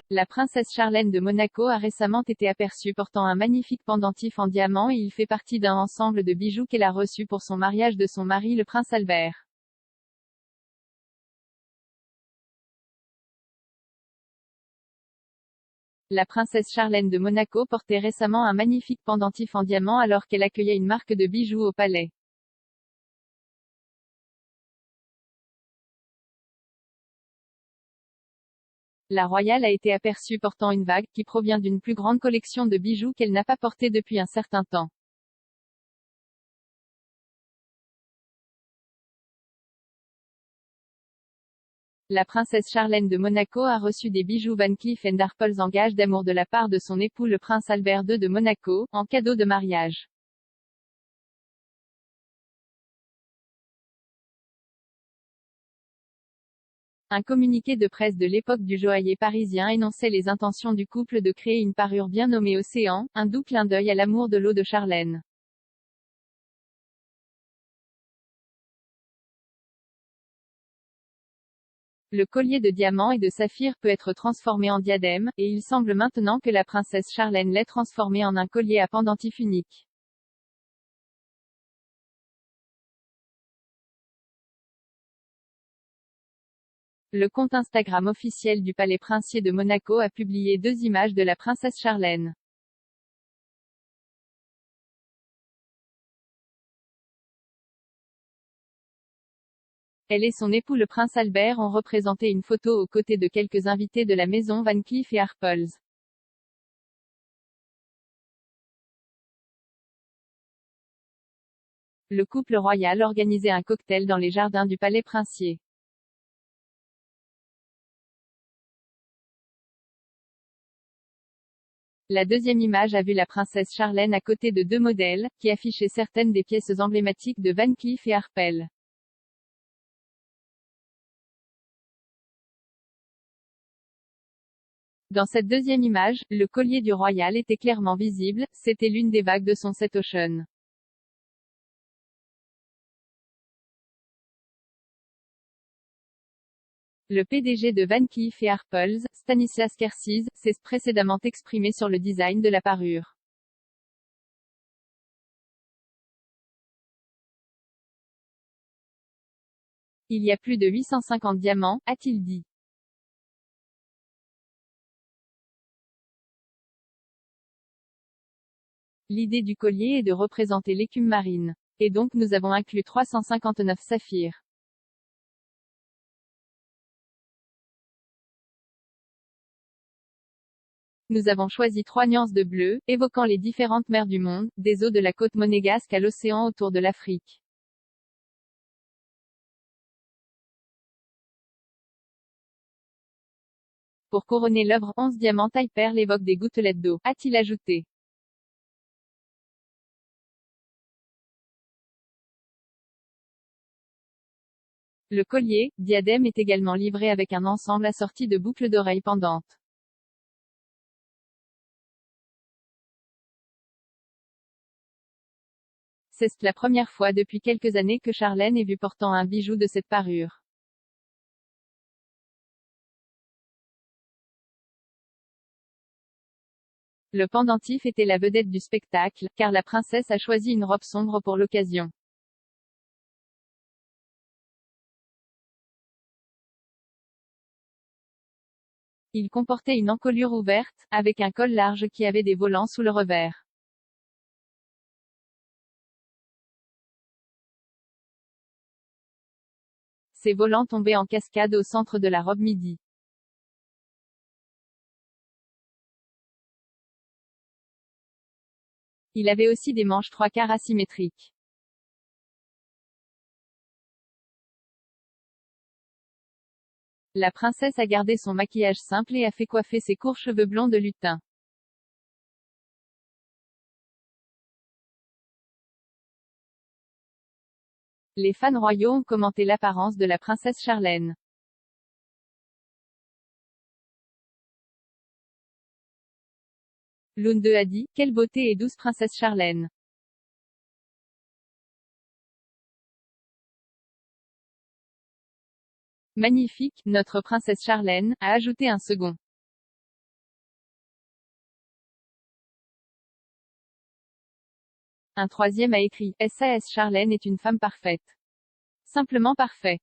La princesse Charlène de Monaco a récemment été aperçue portant un magnifique pendentif en diamant et il fait partie d'un ensemble de bijoux qu'elle a reçu pour son mariage de son mari le prince Albert. La princesse Charlène de Monaco portait récemment un magnifique pendentif en diamant alors qu'elle accueillait une marque de bijoux au palais. La royale a été aperçue portant une bague, qui provient d'une plus grande collection de bijoux qu'elle n'a pas portée depuis un certain temps. La princesse Charlène de Monaco a reçu des bijoux Van Cleef & Arpels en gage d'amour de la part de son époux le prince Albert II de Monaco, en cadeau de mariage. Un communiqué de presse de l'époque du joaillier parisien énonçait les intentions du couple de créer une parure bien nommée Océan, un doux clin d'œil à l'amour de l'eau de Charlène. Le collier de diamants et de saphir peut être transformé en diadème, et il semble maintenant que la princesse Charlène l'ait transformé en un collier à pendentif unique. Le compte Instagram officiel du Palais princier de Monaco a publié 2 images de la princesse Charlène. Elle et son époux le prince Albert ont représenté une photo aux côtés de quelques invités de la maison Van Cleef & Arpels. Le couple royal organisait un cocktail dans les jardins du Palais princier. La deuxième image a vu la princesse Charlène à côté de 2 modèles, qui affichaient certaines des pièces emblématiques de Van Cleef & Arpels. Dans cette deuxième image, le collier du royal était clairement visible, c'était l'une des bagues de son Set Ocean. Le PDG de Van Cleef & Arpels, Stanislas Kersiz, s'est précédemment exprimé sur le design de la parure. Il y a plus de 850 diamants, a-t-il dit. L'idée du collier est de représenter l'écume marine. Et donc nous avons inclus 359 saphirs. Nous avons choisi 3 nuances de bleu, évoquant les différentes mers du monde, des eaux de la côte monégasque à l'océan autour de l'Afrique. Pour couronner l'œuvre, 11 diamants taille perle évoquent des gouttelettes d'eau, a-t-il ajouté. Le collier, diadème est également livré avec un ensemble assorti de boucles d'oreilles pendantes. C'est la première fois depuis quelques années que Charlène est vue portant un bijou de cette parure. Le pendentif était la vedette du spectacle, car la princesse a choisi une robe sombre pour l'occasion. Il comportait une encolure ouverte, avec un col large qui avait des volants sous le revers. Ces volants tombaient en cascade au centre de la robe midi. Il avait aussi des manches 3/4 asymétriques. La princesse a gardé son maquillage simple et a fait coiffer ses courts cheveux blonds de lutin. Les fans royaux ont commenté l'apparence de la princesse Charlène. L'une d'eux a dit « Quelle beauté et douce princesse Charlène !» Magnifique, notre princesse Charlène, a ajouté un second. Un troisième a écrit: SAS Charlène est une femme parfaite. Simplement parfait.